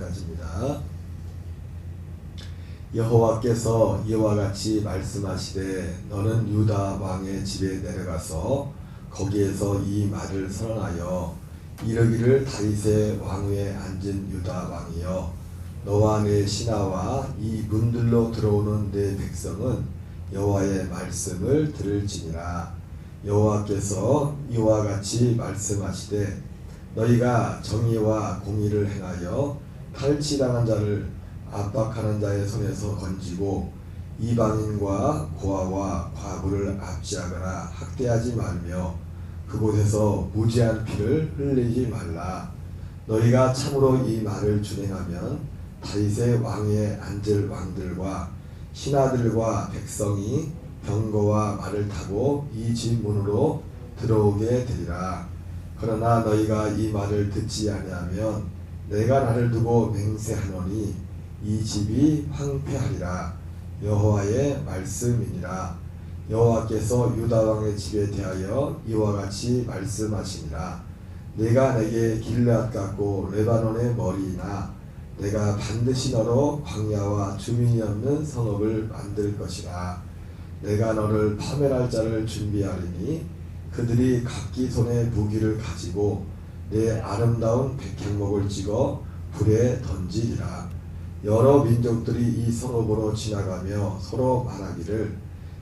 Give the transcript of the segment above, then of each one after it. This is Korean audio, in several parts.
5절까지입니다. 여호와께서 이와 같이 말씀하시되 너는 유다 왕의 집에 내려가서 거기에서 이 말을 선언하여 이르기를 다윗의 왕위에 앉은 유다 왕이여 너와 내 신하와 이 문들로 들어오는 내 백성은 여호와의 말씀을 들을지니라. 여호와께서 이와 같이 말씀하시되 너희가 정의와 공의를 행하여 탈취당한 자를 압박하는 자의 손에서 건지고 이방인과 고아와 과부를 압제하거나 학대하지 말며 그곳에서 무지한 피를 흘리지 말라. 너희가 참으로 이 말을 준행하면 다윗의 왕위에 앉을 왕들과 신하들과 백성이 병거와 말을 타고 이 집 문으로 들어오게 되리라. 그러나 너희가 이 말을 듣지 아니하면 내가 나를 두고 맹세하노니 이 집이 황폐하리라. 여호와의 말씀이니라. 여호와께서 유다 왕의 집에 대하여 이와 같이 말씀하시니라. 내가 내게 길앗 같고 레바논의 머리이나 내가 반드시 너로 광야와 주민이 없는 성읍을 만들 것이라. 내가 너를 파멸할 자를 준비하리니 그들이 각기 손에 무기를 가지고 내 아름다운 백향목을 찍어 불에 던지리라. 여러 민족들이 이 성읍으로 지나가며 서로 말하기를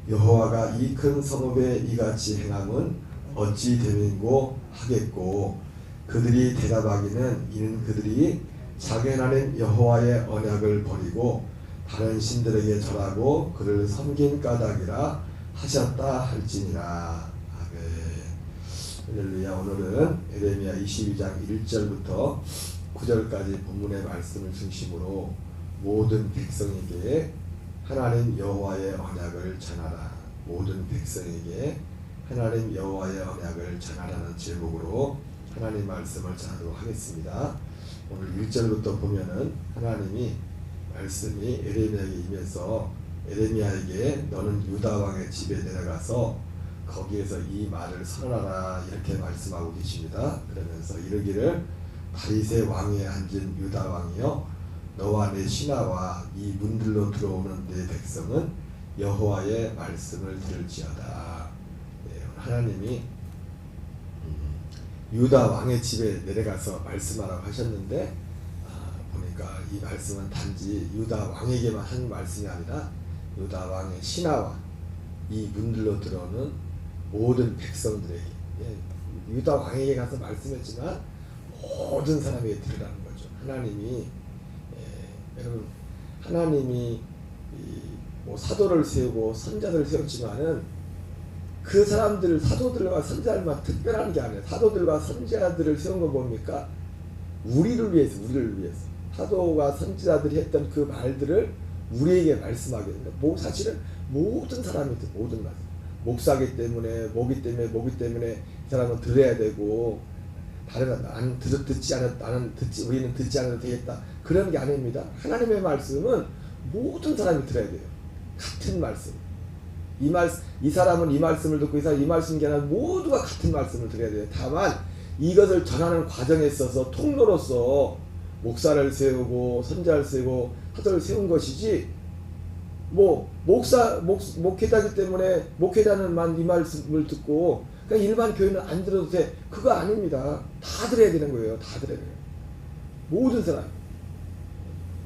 여호와가 이 큰 성읍에 이같이 행함은 어찌 됨인고 하겠고 그들이 대답하기는 이는 그들이 자기 하나님 여호와의 언약을 버리고 다른 신들에게 절하고 그를 섬긴 까닭이라 하셨다 할지니라. 아멘. 할렐루야. 오늘은 에레미야 22장 1절부터 9절까지 본문의 말씀을 중심으로 모든 백성에게 하나님 여호와의 언약을 전하라. 모든 백성에게 하나님 여호와의 언약을 전하라는 제목으로 하나님 말씀을 전하도록 하겠습니다. 오늘 1절부터 보면은 하나님이 말씀이 에레미야에게 임해서 에레미야에게 너는 유다 왕의 집에 내려가서 거기에서 이 말을 선언하라 이렇게 말씀하고 계십니다. 그러면서 이르기를 다윗의 왕위에 앉은 유다 왕이여 너와 내 신하와 이 문들로 들어오는 내 백성은 여호와의 말씀을 들을지어다. 네, 하나님이 유다 왕의 집에 내려가서 말씀하라고 하셨는데 보니까 이 말씀은 단지 유다 왕에게만 한 말씀이 아니라 유다 왕의 신하와 이 문들로 들어오는 모든 백성들에게, 유다 왕에게 가서 말씀했지만 모든 사람에게 들으라는 거죠. 하나님이 여러분 하나님이 뭐 사도를 세우고 선자들을 세웠지만은 그 사람들 사도들과 선자들만 특별한 게 아니에요. 사도들과 선자들을 세운 거 뭡니까? 우리를 위해서 사도가 선지자들이 했던 그 말들을 우리에게 말씀하게 됩니다. 사실은 모든 사람이 모든 말 목사기 때문에 모기 때문에 이 사람은 들어야 되고 다른 나는 듣지 않았 나는 듣지 우리는 듣지 않아도 되겠다 그런 게 아닙니다. 하나님의 말씀은 모든 사람이 들어야 돼요. 같은 말씀. 이 사람은 이 말씀을 듣고 이 사람 이 말씀이 아니라 모두가 같은 말씀을 들어야 돼요. 다만 이것을 전하는 과정에 있어서 통로로서 목사를 세우고 선자를 세우고 사도를 세운 것이지 목회자기 때문에 목회자는만 이 말씀을 듣고 그냥 일반 교회는 안 들어도 돼. 그거 아닙니다. 다 들어야 되는 거예요. 다 들어야 돼요. 모든 사람.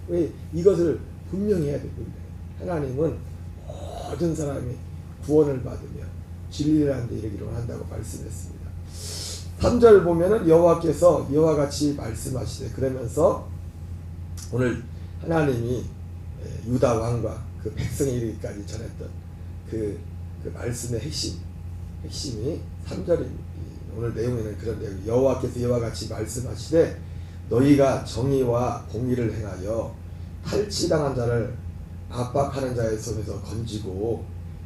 왜 이것을 분명히 해야 돼요. 하나님은 모든 사람이 구원을 받으며 진리라는 데 이르기를 원한다고 말씀했습니다. 3절 보면은 여호와께서 이와 같이 말씀하시되 그러면서 오늘 하나님이 유다 왕과 그 백성에 이르기까지 전했던 그 말씀의 핵심이 3절입니다. 오늘 내용에는 그런 내용. 여호와께서 이와 같이 말씀하시되 너희가 정의와 공의를 행하여 탈취당한 자를 압박하는 자의 손에서 건지고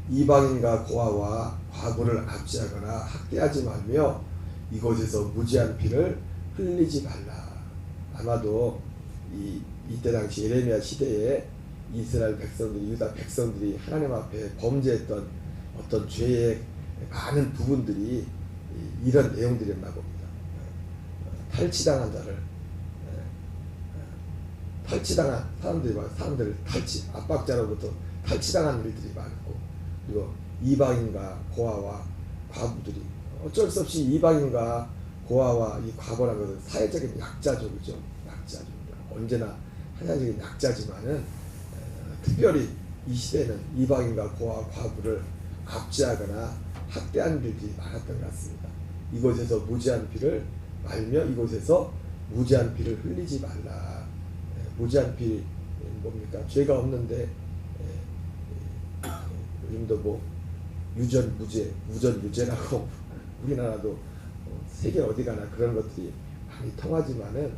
이방인과 고아와 과부를 압제하거나 학대하지 말며 이곳에서 무지한 피를 흘리지 말라. 아마도 이때 당시 에레미야 시대에 이스라엘 백성들이 유다 백성들이 하나님 앞에 범죄했던 어떤 죄의 많은 부분들이 이런 내용들이었나 봅니다. 탈취당한 자를 탈취당한 사람들을 압박자로부터 탈취당한 일들이 많고, 그리고 이방인과 고아와 과부들이 어쩔 수 없이 이방인과 고아와 이 과부라는 것은 사회적인 약자죠, 그죠? 약자죠. 언제나 하나적인 약자지만은 특별히 이 시대는 이방인과 고아 과부를 압제하거나 학대한 일들이 많았던 것 같습니다. 이곳에서 무지한 피를 말며 이곳에서 무지한 피를 흘리지 말라. 무지한 피 뭡니까? 죄가 없는데 요즘도 뭐 무전유죄라고 우리나라도 세계 어디 가나 그런 것들이 많이 통하지만은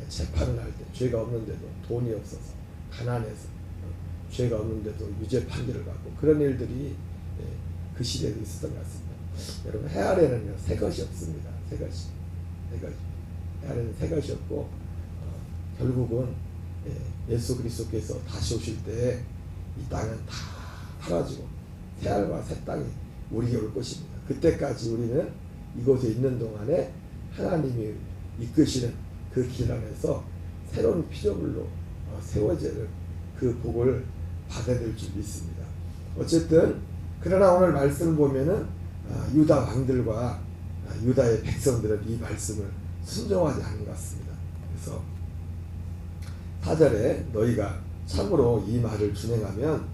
재판을 할 때 죄가 없는데도 돈이 없어서 가난해서 죄가 없는데도 유죄 판결을 받고 그런 일들이 그 시대에도 있었던 것 같습니다. 여러분, 해 아래는요 새 것이 없습니다. 새 것이 해 아래는 새 것이 없고 결국은 예수 그리스도께서 다시 오실 때 이 땅은 다 사라지고 새 하늘과 새 땅이 우리에게 올 것입니다. 그때까지 우리는 이곳에 있는 동안에 하나님이 이끄시는 그 길 안에서 새로운 피조물로 세워질 그 복을 받아야 될 줄 믿습니다. 어쨌든 그러나 오늘 말씀을 보면은 유다 왕들과 유다의 백성들은 이 말씀을 순종하지 않은 것 같습니다. 그래서 4절에 너희가 참으로 이 말을 준행하면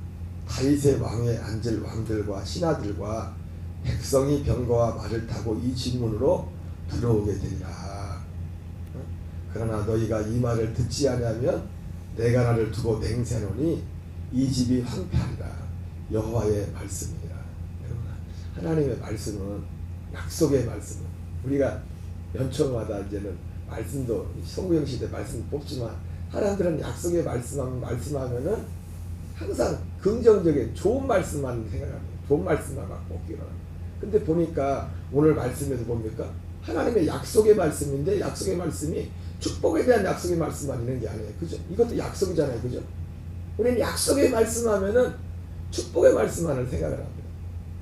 다윗의 왕에 앉을 왕들과 신하들과 백성이 병거와 말을 타고 이 진문으로 들어오게 되리라. 그러나 너희가 이 말을 듣지 아니하면 내가 나를 두고 맹세하노니 이 집이 황폐하리라. 여호와의 말씀이니라. 여러분, 하나님의 말씀은 약속의 말씀은 우리가 연초마다 이제는 말씀도 성구형 시대 말씀 뽑지만 사람들은 약속의 말씀하면은 항상 긍정적인 좋은 말씀만 생각합니다. 좋은 말씀만 막 뽑기로 합니다. 근데 보니까 오늘 말씀에서 뭡니까? 하나님의 약속의 말씀인데 약속의 말씀이 축복에 대한 약속의 말씀만 있는 게 아니에요. 그죠? 이것도 약속이잖아요. 그죠? 우리는 약속의 말씀하면은 축복의 말씀만을 생각을 합니다.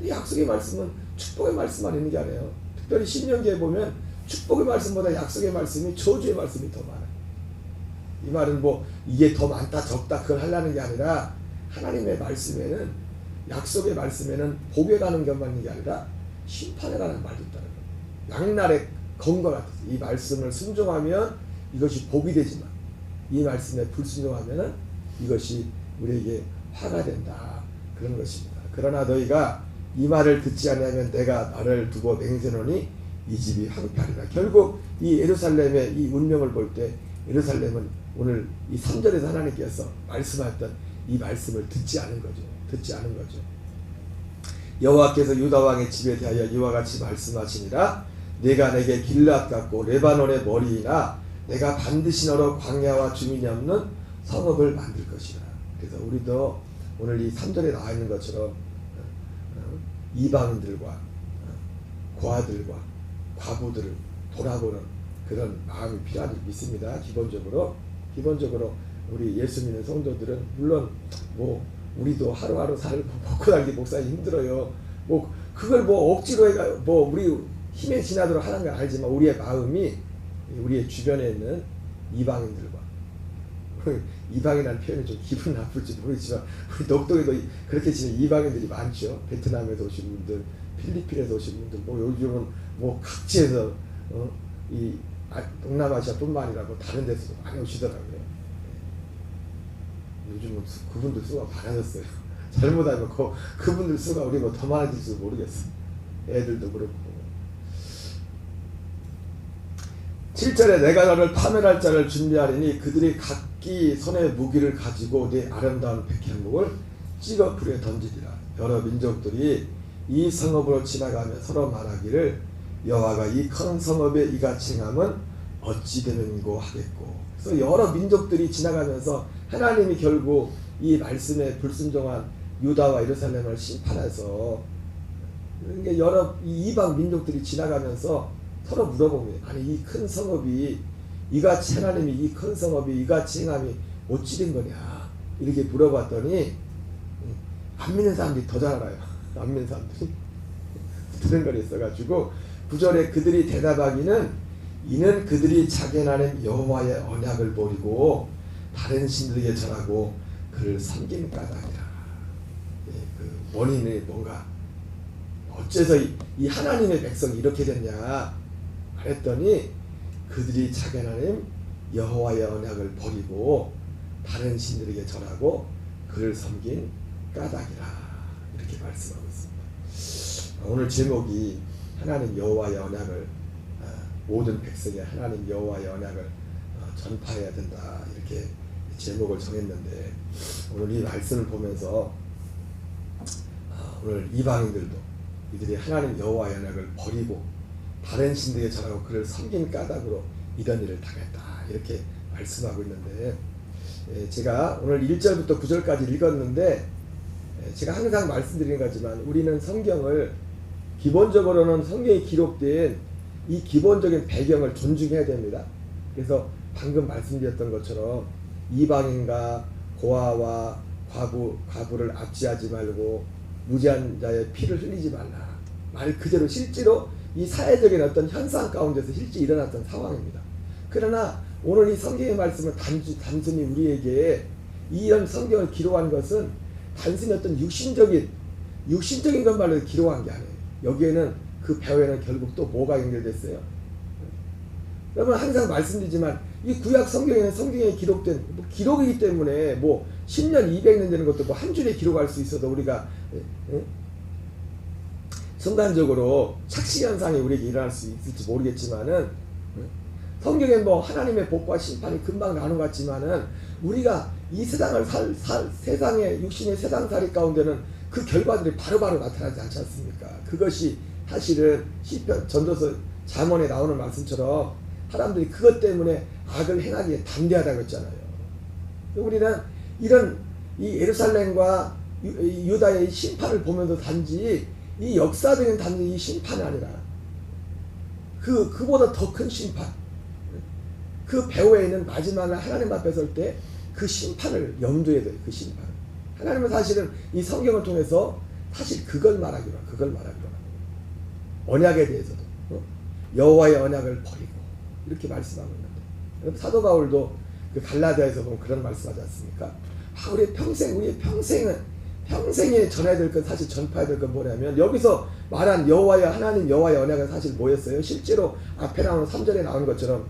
약속의 말씀은 축복의 말씀만 있는 게 아니에요. 특별히 신명기에 보면 축복의 말씀보다 약속의 말씀이 저주의 말씀이 더 많아요. 이 말은 뭐 이게 더 많다 적다 그걸 하려는 게 아니라 하나님의 말씀에는 약속의 말씀에는 복에 가는 것만 있는 게 아니라 심판에 가는 말도 있다는 거예요. 양날의 검과 같아서 이 말씀을 순종하면 이것이 복이 되지만 이 말씀에 불순종하면 이것이 우리에게 화가 된다. 그런 것입니다. 그러나 너희가 이 말을 듣지 아니하면 내가 나를 두고 맹세노니 이 집이 황폐하리라. 결국 이 예루살렘의 이 운명을 볼 때 예루살렘은 오늘 이 3절에서 하나님께서 말씀하셨던 이 말씀을 듣지 않은 거죠. 듣지 않은 거죠. 여호와께서 유다 왕의 집에 대하여 이와 같이 말씀하시니라. 내가 내게 길앗 같고 레바논의 머리이나 내가 반드시 너로 광야와 주민이 없는 성읍을 만들 것이라. 그래서 우리도 오늘 이 3절에 나와 있는 것처럼 이방인들과 고아들과 과부들을 돌아보는 그런 마음이 필요한 줄 믿습니다. 기본적으로 우리 예수 믿는 성도들은 물론 뭐 우리도 하루하루 살고 먹고 살기 목사님 힘들어요. 뭐 그걸 뭐 억지로 해가 뭐 우리 힘에 지나도록 하는 건 알지만 우리의 마음이 우리의 주변에 있는 이방인들과 이방이라는 표현이 좀 기분 나쁠지 모르지만 우리 녹동에도 그렇게 지는 이방인들이 많죠. 베트남에서 오신 분들, 필리핀에서 오신 분들, 뭐 요즘은 뭐 각지에서 이 동남아시아뿐만 아니라 뭐 다른 데서도 많이 오시더라고요. 요즘은 그분들 수가 많아졌어요. 잘못하면 그분들 수가 우리 뭐 더 많아질지도 모르겠어. 애들도 그렇고. 7절에 내가 너를 파멸할 자를 준비하리니 그들이 각기 손에 무기를 가지고 네 아름다운 백향목을 찍어 불에 던지리라. 여러 민족들이 이 성읍으로 지나가며 서로 말하기를 여호와가 이 큰 성읍에 이같이 행함은 어찌 되는고 하겠고. 그래서 여러 민족들이 지나가면서 하나님이 결국 이 말씀에 불순종한 유다와 예루살렘을 심판해서 여러 이방 민족들이 지나가면서 서로 물어봅니다. 아니 이 큰 성읍이 이같이 하나님이 이 큰 성읍이 이같이 행함이 어찌 된 거냐 이렇게 물어봤더니 안 믿는 사람들이 더 잘 알아요. 안 믿는 사람들이 그런 걸 있어가지고 9절에 그들이 대답하기는 이는 그들이 자기 하나님 여호와의 언약을 버리고 다른 신들에게 절하고 그를 섬기는 까닭이라. 그 원인이 뭔가 어째서 이 하나님의 백성이 이렇게 됐냐 말했더니 그들이 자기 하나님 여호와의 언약을 버리고 다른 신들에게 절하고 그를 섬긴 까닭이라 이렇게 말씀하고 있습니다. 오늘 제목이 하나님 여호와의 언약을 모든 백성이 하나님 여호와의 언약을 전파해야 된다 이렇게 제목을 정했는데 오늘 이 말씀을 보면서 오늘 이방인들도 이들이 하나님 여호와의 언약을 버리고 다른 신들에게 절하고 그를 섬긴 까닭으로 이런 일을 당했다 이렇게 말씀하고 있는데 제가 오늘 1절부터 9절까지 읽었는데 제가 항상 말씀드리는 거지만 우리는 성경을 기본적으로는 성경에 기록된 이 기본적인 배경을 존중해야 됩니다. 그래서 방금 말씀드렸던 것처럼 이방인과 고아와 과부를 압제하지 말고 무지한 자의 피를 흘리지 말라. 말 그대로 실제로 이 사회적인 어떤 현상 가운데서 실제 일어났던 상황입니다. 그러나 오늘 이 성경의 말씀은 단순히 우리에게 이런 성경을 기록한 것은 단순히 어떤 육신적인 것만으로 기록한 게 아니에요. 여기에는 그 배후에는 결국 또 뭐가 연결됐어요? 여러분 항상 말씀드리지만 이 구약 성경에는 성경에 기록된 기록이기 때문에 10년 200년 되는 것도 한 줄에 기록할 수 있어도 우리가 순간적으로 착시현상이 우리에게 일어날 수 있을지 모르겠지만은 성경엔 하나님의 복과 심판이 금방 나오는 것 같지만은 우리가 이 세상을 세상의 육신의 세상살이 가운데는 그 결과들이 바로바로 나타나지 않지 않습니까? 그것이 사실은 시편 전도서 잠언에 나오는 말씀처럼 사람들이 그것 때문에 악을 행하기에 담대하다고 했잖아요. 우리는 이런 이 예루살렘과 유다의 심판을 보면서 단지 이 역사적인 단지 이 심판이 아니라 그보다 더 큰 심판, 그 배후에 있는 마지막에 하나님 앞에 설 때 그 심판을 염두에 둬요. 그 심판. 하나님은 사실은 이 성경을 통해서 사실 그걸 말하기로 합니다. 언약에 대해서도 여호와의 언약을 버리고 이렇게 말씀하고 있는데 사도 바울도 그 갈라디아에서 보면 그런 말씀하지 않습니까? 우리의 평생에 전해야 될 건 사실 전파해야 될 건 뭐냐면 여기서 말한 하나님 여호와의 언약은 사실 뭐였어요? 실제로 앞에 나오는 3절에 나오는 것처럼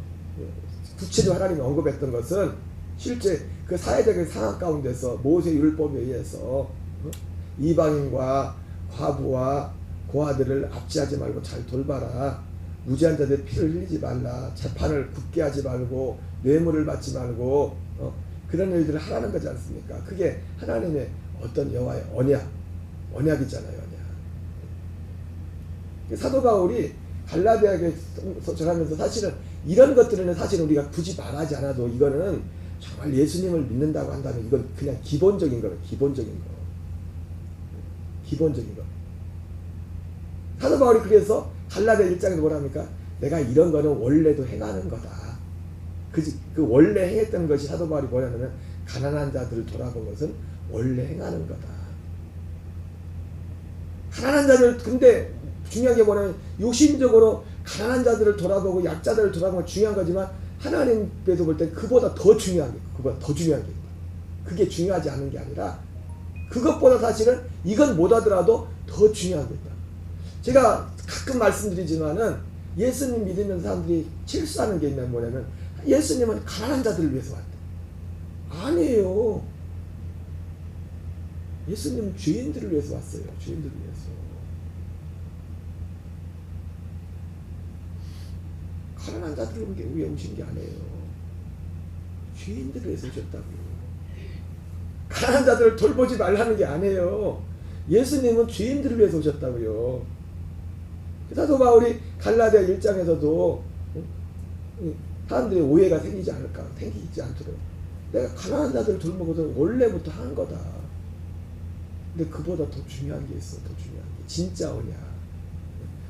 구체적으로 하나님이 언급했던 것은 실제 그 사회적인 상황 가운데서 모세 율법에 의해서 이방인과 과부와 고아들을 압제하지 말고 잘 돌봐라. 무지한 자들의 피를 흘리지 말라. 재판을 굳게 하지 말고 뇌물을 받지 말고 그런 일들을 하라는 거지 않습니까? 그게 하나님의 어떤 여호와의 언약이잖아요. 언약. 사도 바울이 갈라디아에 전하면서 사실은 이런 것들은 사실 우리가 굳이 말하지 않아도 이거는 정말 예수님을 믿는다고 한다면 이건 그냥 기본적인 거예요. 기본적인 거. 사도 바울이 그래서 갈라디아 1장에서 뭐라 합니까? 내가 이런 거는 원래도 행하는 거다. 그 원래 행했던 것이 사도 바울이 뭐냐면 가난한 자들을 돌아본 것은 원래 행하는 거다. 가난한 자들 근데 중요한 게 뭐냐면 육신적으로 가난한 자들을 돌아보고 약자들을 돌아보는 건 중요한 거지만 하나님께서 볼 때 그보다 더 중요한 게 있다. 그게 중요하지 않은 게 아니라 그것보다 사실은 이건 못하더라도 더 중요한 게 있다. 제가 가끔 말씀드리지만은 예수님 믿으면 사람들이 실수하는 게 있는 뭐냐면 예수님은 가난한 자들을 위해서 왔대. 아니에요. 예수님은 죄인들을 위해서 왔어요. 죄인들을 위해서. 가난한 자들을 위해 오신 게 아니에요. 죄인들을 위해서 오셨다고요. 가난한 자들을 돌보지 말라는 게 아니에요. 예수님은 죄인들을 위해서 오셨다고요. 사도 바울이 갈라디아 1장에서도 사람들이 오해가 생기지 않도록 내가 가난한 자들을 돌보고서 원래부터 한 거다. 근데 그보다 더 중요한 게 있어. 더 중요한 게 진짜 언약.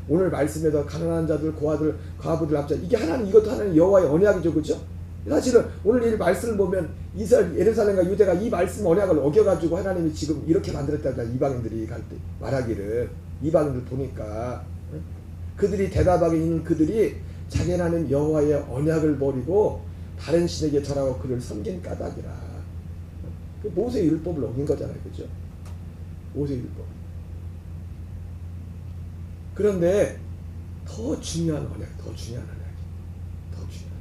오늘 말씀에서 가난한 자들, 고아들, 과부들, 압자 이게 이것도 하나님 여호와의 언약이죠, 그렇죠? 사실은 오늘 이 말씀을 보면 이스라엘, 예루살렘과 유대가 이 말씀 언약을 어겨가지고 하나님이 지금 이렇게 만들었다고 이방인들이 갈 때 말하기를 이방인들 보니까 그들이 대답하기 있는 그들이 자기 하나님 여호와의 언약을 버리고 다른 신에게 절하고 그를 섬긴 까닭이라. 그 모세의 율법을 어긴 거잖아요, 그죠? 모세의 율법. 그런데 더 중요한 언약, 더 중요한 언약, 더 중요한.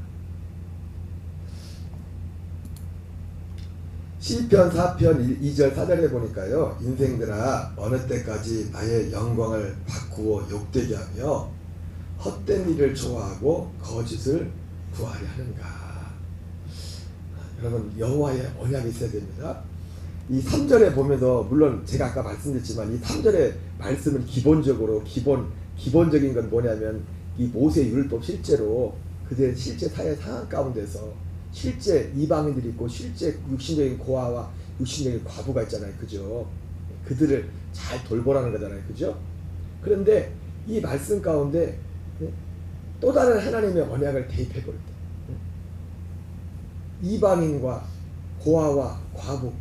시편 4편 2절 4절에 보니까요, 인생들아 어느 때까지 나의 영광을 바꾸어 욕되게 하며 헛된 일을 좋아하고 거짓을 구하려 하는가. 여러분, 여호와의 언약이 있어야 됩니다. 이 3절에 보면서, 물론 제가 아까 말씀드렸지만 이 3절의 말씀은 기본적인 건 뭐냐면, 이 모세의 율법 실제로 그들의 실제 사회 상황 가운데서 실제 이방인들이 있고 실제 육신적인 고아와 육신적인 과부가 있잖아요, 그죠? 그들을 잘 돌보라는 거잖아요, 그죠? 그런데 이 말씀 가운데 또 다른 하나님의 언약을 대입해 볼 때, 이방인과 고아와 과부,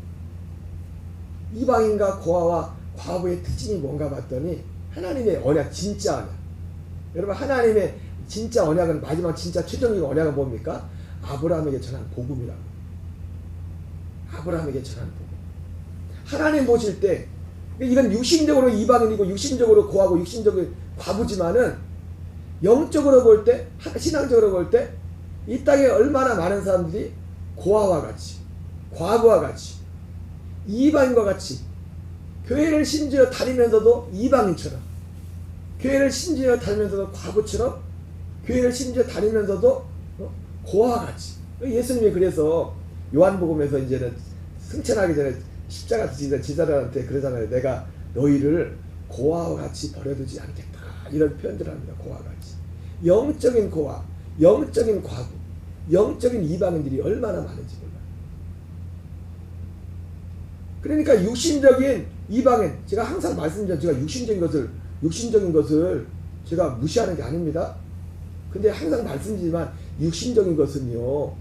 이방인과 고아와 과부의 특징이 뭔가 봤더니 하나님의 언약, 진짜 언약. 여러분, 하나님의 진짜 언약은, 마지막 진짜 최종적인 언약은 뭡니까? 아브라함에게 전한 복음이라고. 아브라함에게 전한 복음. 하나님 보실 때, 이건 육신적으로 이방인이고 육신적으로 고아고 육신적으로 과부지만은 영적으로 볼 때, 신앙적으로 볼 때 이 땅에 얼마나 많은 사람들이 고아와 같이, 과부와 같이, 이방인과 같이 교회를 심지어 다니면서도 이방인처럼, 교회를 심지어 다니면서도 과부처럼, 교회를 심지어 다니면서도 고아와 같이. 예수님이 그래서 요한복음에서 이제는 승천하기 전에 십자가 지시던 제자들한테 그러잖아요. 내가 너희를 고아와 같이 버려두지 않겠다. 이런 표현들을 합니다. 고아와 같이. 영적인 고아, 영적인 과부, 영적인 이방인들이 얼마나 많은지 몰라요. 그러니까 육신적인 이방인, 제가 항상 말씀드리면 제가 육신적인 것을 제가 무시하는 게 아닙니다. 근데 항상 말씀드리지만 육신적인 것은요,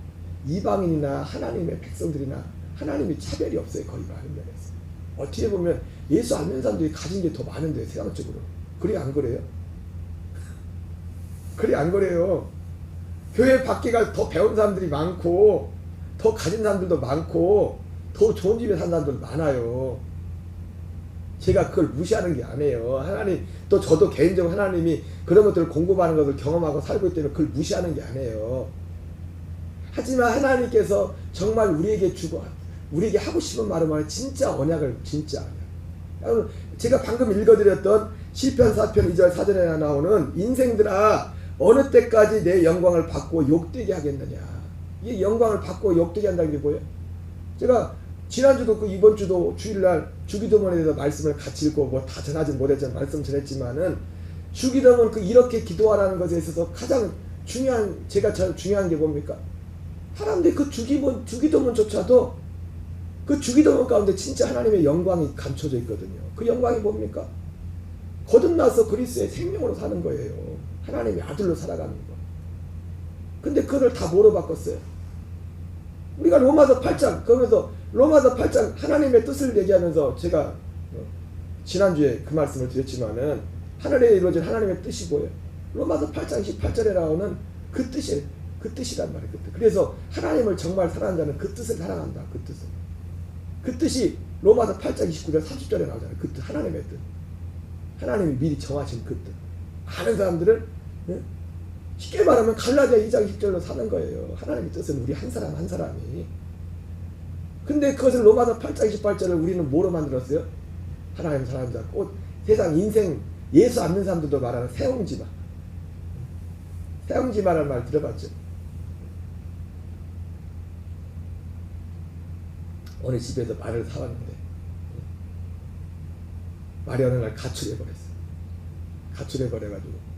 이방인이나 하나님의 백성들이나 하나님이 차별이 없어요. 거의 많은 면에서. 어떻게 보면 예수 안 믿는 사람들이 가진 게 더 많은데, 세상적으로. 그래 안 그래요? 그래 안 그래요? 교회 밖에가 더 배운 사람들이 많고, 더 가진 사람들도 많고, 더 좋은 집에 산 사람들도 많아요. 제가 그걸 무시하는 게 아니에요. 하나님, 또 저도 개인적으로 하나님이 그런 것들을 공부하는 것을 경험하고 살고 있기 때문에 그걸 무시하는 게 아니에요. 하지만 하나님께서 정말 우리에게 주고, 우리에게 하고 싶은 말은 뭐냐? 진짜 언약을, 진짜 언약. 제가 방금 읽어드렸던 시편 4편 2절 4절에 나오는 인생들아 어느 때까지 내 영광을 받고 욕되게 하겠느냐. 이 영광을 받고 욕되게 한다는 게 뭐예요? 제가 지난주도 그 이번 주도 주일날 주기도문에 대해서 말씀을 같이 읽고 뭐 다 전하지 못했지만 말씀 전했지만은, 주기도문 이렇게 기도하라는 것에 있어서 가장 중요한, 제가 중요한 게 뭡니까? 사람들이 그 주기도문조차도 그 주기도문 가운데 진짜 하나님의 영광이 감춰져 있거든요. 그 영광이 뭡니까? 거듭나서 그리스도의 생명으로 사는 거예요. 하나님의 아들로 살아가는 거. 근데 그걸 다 뭐로 바꿨어요? 우리가 로마서 8장, 그러면서 로마서 8장 하나님의 뜻을 얘기하면서 제가 지난주에 그 말씀을 드렸지만은, 하늘에 이루어진 하나님의 뜻이 뭐예요? 로마서 8장 18절에 나오는 그 뜻이에요. 그 뜻이란 말이에요. 그 뜻. 그래서 하나님을 정말 사랑하는 자는 그 뜻을 사랑한다. 그 뜻을. 그 뜻이 로마서 8장 29절 30절에 나오잖아요. 그 뜻, 하나님의 뜻. 하나님이 미리 정하신 그 뜻. 많은 사람들은 쉽게 말하면 갈라디아 2장 10절로 사는 거예요. 하나님의 뜻은 우리 한 사람 한 사람이. 근데 그것을 로마서 8장 28절을 우리는 뭐로 만들었어요? 하나님 사랑하는 자, 세상 인생 예수 안 믿는 사람들도 말하는 세옹지마. 세옹지마라는 말 들어봤죠? 어느 집에서 말을 사왔는데 말이 어느 날 가출해버렸어. 가출해버려가지고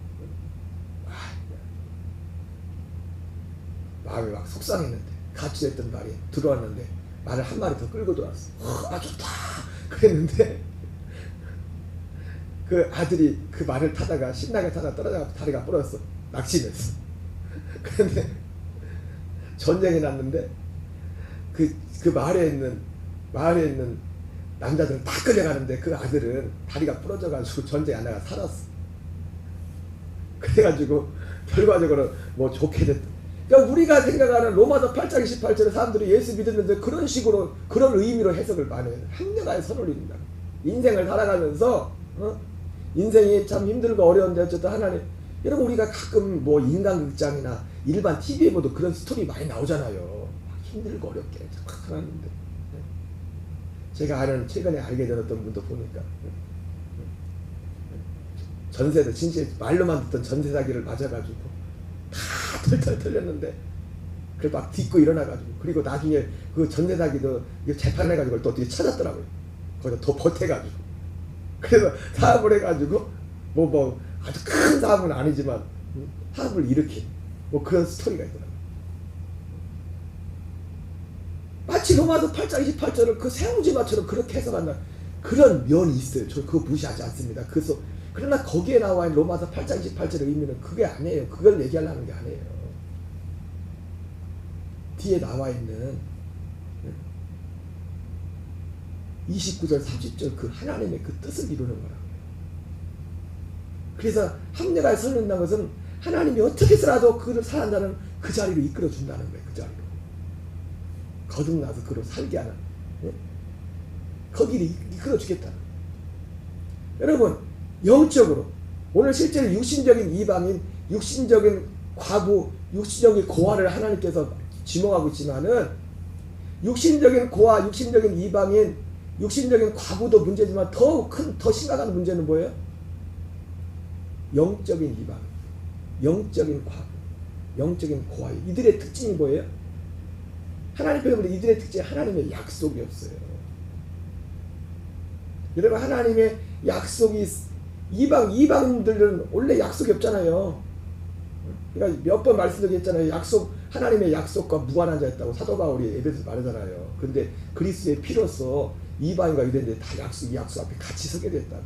마음이 막 속상했는데, 가출했던 말이 들어왔는데 말을 한 마리 더 끌고 들어왔어. 좋다 그랬는데 그 아들이 그 말을 타다가 신나게 타다가 떨어져서 다리가 부러졌어. 낙심했어. 그런데 전쟁이 났는데 그 마을에 있는 남자들은 다 끌려가는데 그 아들은 다리가 부러져가지고 전쟁 안 나가 살았어. 그래가지고 결과적으로 뭐 좋게 됐다. 그러니까 우리가 생각하는 로마서 8장 28절에 사람들이 예수 믿으면서 그런 식으로 그런 의미로 해석을 많이 해요. 합력하여 선을 이룬다. 인생을 살아가면서 인생이 참 힘들고 어려운데 어쨌든 하나님, 여러분 우리가 가끔 뭐 인간극장이나 일반 TV에 보도 그런 스토리 많이 나오잖아요. 막 힘들고 어렵게 막 살았는데, 제가 아는 최근에 알게 되었던 분도 보니까 전세도 진짜 말로만 듣던 전세 사기를 맞아가지고 다 털털 털렸는데 그걸 막 딛고 일어나가지고, 그리고 나중에 그 전세 사기도 재판해가지고 또 어떻게 찾았더라고요. 거기다 더 버텨가지고. 그래서 사업을 해가지고 뭐 아주 큰 사업은 아니지만 사업을 일으킨 뭐 그런 스토리가 있더라고요. 마치 로마서 8장 28절을 그 세웅지마처럼 그렇게 해석한다. 그런 면이 있어요. 저 그거 무시하지 않습니다. 그래서 그러나 거기에 나와 있는 로마서 8장 28절의 의미는 그게 아니에요. 그걸 얘기하려는 게 아니에요. 뒤에 나와 있는 29절 30절 그 하나님의 그 뜻을 이루는 거라고요. 그래서 합력하여 선을 이룬다는 것은 하나님이 어떻게 해서라도 그를 살아간다는 그 자리로 이끌어 준다는 거예요. 그 자리로 거듭나서 그로 살게 하는, 거기를 이끌어 주겠다는. 여러분 영적으로 오늘 실제로 육신적인 이방인, 육신적인 과부, 육신적인 고아를 하나님께서 지목하고 있지만은 육신적인 고아, 육신적인 이방인, 육신적인 과부도 문제지만 더 심각한 문제는 뭐예요? 영적인 이방인, 영적인 과부, 영적인 고아. 이들의 특징이 뭐예요? 하나님 때문에 이들의 특징이 하나님의 약속이 없어요. 여러분 하나님의 약속이 이방인들은 원래 약속이 없잖아요. 그러니까 몇 번 말씀드렸잖아요. 하나님의 약속과 무관한 자였다고 사도 바울이 에베소서 말하잖아요. 근데 그리스도의 피로서 이방인과 유대인들이 다 이 약속 앞에 같이 서게 됐다고.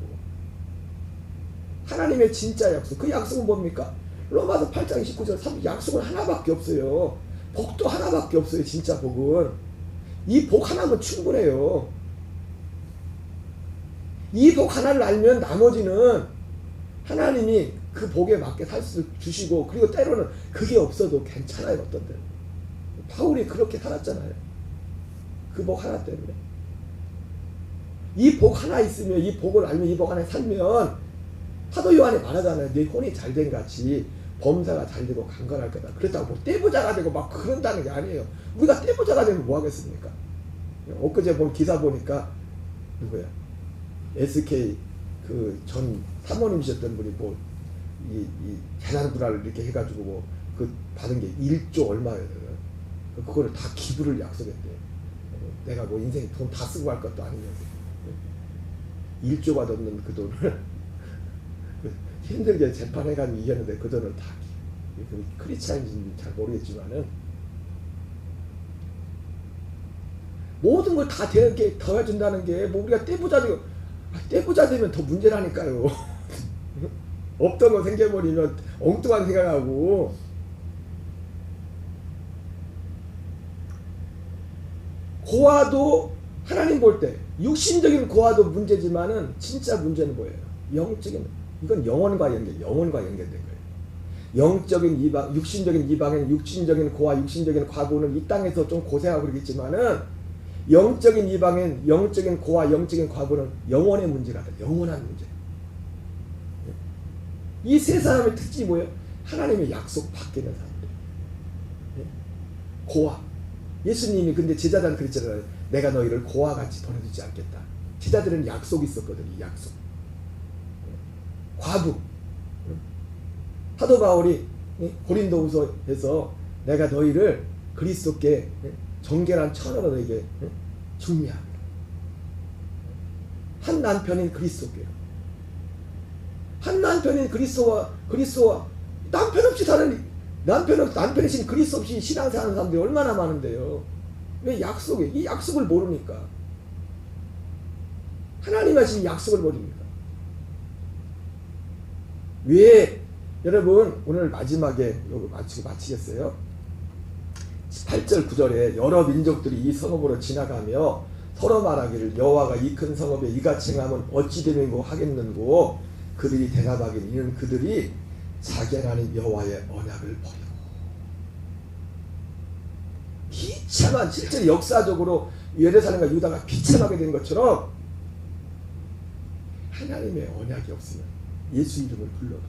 하나님의 진짜 약속, 그 약속은 뭡니까? 로마서 8장 29절 3 약속은 하나밖에 없어요. 복도 하나밖에 없어요. 진짜 복은 이 복 하나면 충분해요. 이 복 하나를 알면 나머지는 하나님이 그 복에 맞게 살 수 주시고, 그리고 때로는 그게 없어도 괜찮아요. 어떤 때는 바울이 그렇게 살았잖아요. 그 복 하나 때문에. 이 복 하나 있으면, 이 복을 알면, 이 복 하나에 살면 사도 요한이 말하잖아요. 네 혼이 잘된 같이 범사가 잘되고 강건할 거다. 그렇다고 뭐 떼부자가 되고 막 그런다는 게 아니에요. 우리가 떼부자가 되면 뭐 하겠습니까? 엊그제 본 기사 보니까 누구야? SK 그 전 사모님이셨던 분이 뭐 이 재난불화를 이렇게 해가지고 뭐 그 받은 게 1조 얼마예요. 그거를 다 기부를 약속했대. 내가 뭐 인생 돈 다 쓰고 갈 것도 아니면서 1조 받았는 그 돈을 힘들게 재판해가지고 이겼는데 그 돈을 다 크리스찬인지는 잘 모르겠지만은 모든 걸 다 되게 더해준다는 게 뭐 우리가 떼부자 되면 더 문제라니까요. 없던 거 생겨버리면 엉뚱한 생각하고. 고아도 하나님 볼 때 육신적인 고아도 문제지만은 진짜 문제는 뭐예요? 영적인, 이건 영혼과 연결된 거예요. 영적인 이방, 육신적인 이방인, 육신적인 고아, 육신적인 과부는 이 땅에서 좀 고생하고 그러겠지만은 영적인 이방인, 영적인 고아, 영적인 과부는 영혼의 문제가 돼. 영원한 문제. 이 세 사람의 특징이 뭐예요? 하나님의 약속 받게 된 사람들. 고아. 예수님이 근데 제자들한테 그랬잖아요. 내가 너희를 고아같이 버려두지 않겠다. 제자들은 약속이 있었거든요. 약속. 과부. 사도 바울이 고린도후서에서 내가 너희를 그리스도께 정결한 처녀로 너에게 중미합니다. 한 남편인 그리스도께요. 한 남편인 그리스도와 남편 없이 사는 남편이신 그리스도 없이 신앙생활하는 사람들이 얼마나 많은데요. 왜 이 약속을 모르니까. 하나님 하신 약속을 모릅니까? 왜 여러분 오늘 마지막에 요거 마치겠어요. 8절 9절에 여러 민족들이 이 성읍으로 지나가며 서로 말하기를 여호와가 이 큰 성읍에 이같이 행함은 어찌 되는고 하겠는고. 그들이 대답하기를 이는 그들이 자기 하나님 여호와의 언약을 버리고. 비참한 실제 역사적으로 예루살렘과 유다가 비참하게 된 것처럼 하나님의 언약이 없으면 예수 이름을 불러도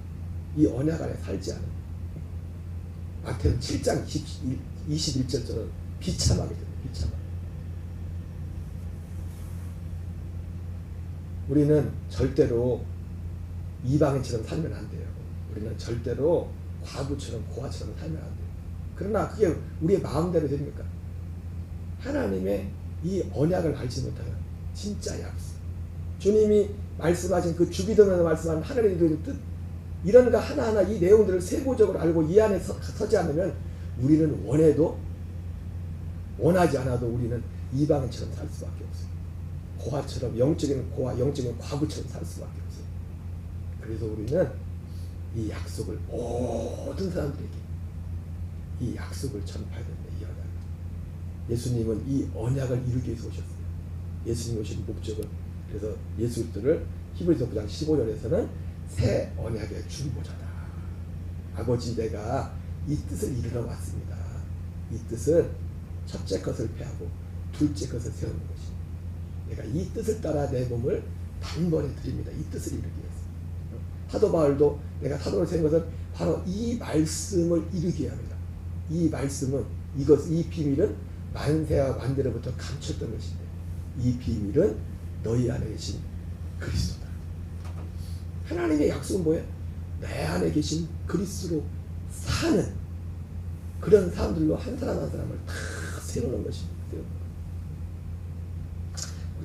이 언약 안에 살지 않으면 마태복음 7장 21절처럼 비참하게 됩니다. 비참하게. 우리는 절대로 이방인처럼 살면 안 돼요. 우리는 절대로 과부처럼 고아처럼 살면 안 돼요. 그러나 그게 우리의 마음대로 됩니까? 하나님의 이 언약을 알지 못하면 진짜 약속. 주님이 말씀하신 그 주기도면서 말씀하는 하나님의 뜻, 이런 거 하나하나 이 내용들을 세부적으로 알고 이 안에 서지 않으면 우리는 원하지 않아도 우리는 이방인처럼 살 수밖에 없어요. 고아처럼, 영적인 고아, 영적인 과부처럼 살 수밖에 없어요. 그래서 우리는 이 약속을 모든 사람들에게 이 약속을 전파해야 됩니다. 이 언약을. 예수님은 이 언약을 이루기 위해서 오셨어요. 예수님 오신 목적은, 그래서 예수 그리스도를 히브리서 9장 15절에서는 새 언약의 중보자다. 아버지, 내가 이 뜻을 이루러 왔습니다. 이 뜻은 첫째 것을 패하고 둘째 것을 세우는 것입니다. 내가 이 뜻을 따라 내 몸을 단번에 드립니다. 이 뜻을 이루기 위해서. 사도 바울도 내가 사도를 세운 것은 바로 이 말씀을 이루기 위함이다. 이 말씀은 이 비밀은 만세와 만대로부터 감췄던 것인데 이 비밀은 너희 안에 계신 그리스도다. 하나님의 약속은 뭐예요? 내 안에 계신 그리스도로 사는 그런 사람들로 한 사람 한 사람을 다 세우는 것입니다.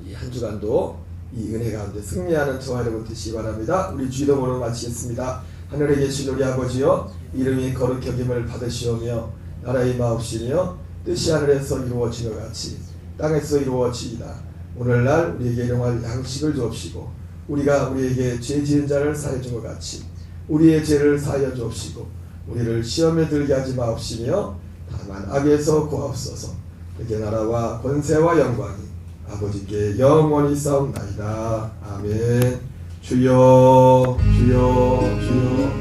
우리 한 주간도 이 은혜 가운데 승리하는 저와 여러분 되시기 바랍니다. 우리 주기도문을 마치겠습니다. 하늘에 계신 우리 아버지여, 이름이 거룩히 여김을 받으시오며 나라의 마옵시며 뜻이 하늘에서 이루어진 것 같이 땅에서 이루어지이다. 오늘날 우리에게 일용할 양식을 주옵시고 우리가 우리에게 죄 지은 자를 사하여 준 것 같이 우리의 죄를 사하여 주옵시고 우리를 시험에 들게 하지 마옵시며 다만 악에서 구하옵소서. 그게 나라와 권세와 영광이 아버지께 영원히 싸움나이다. 아멘. 주여 주여 주여.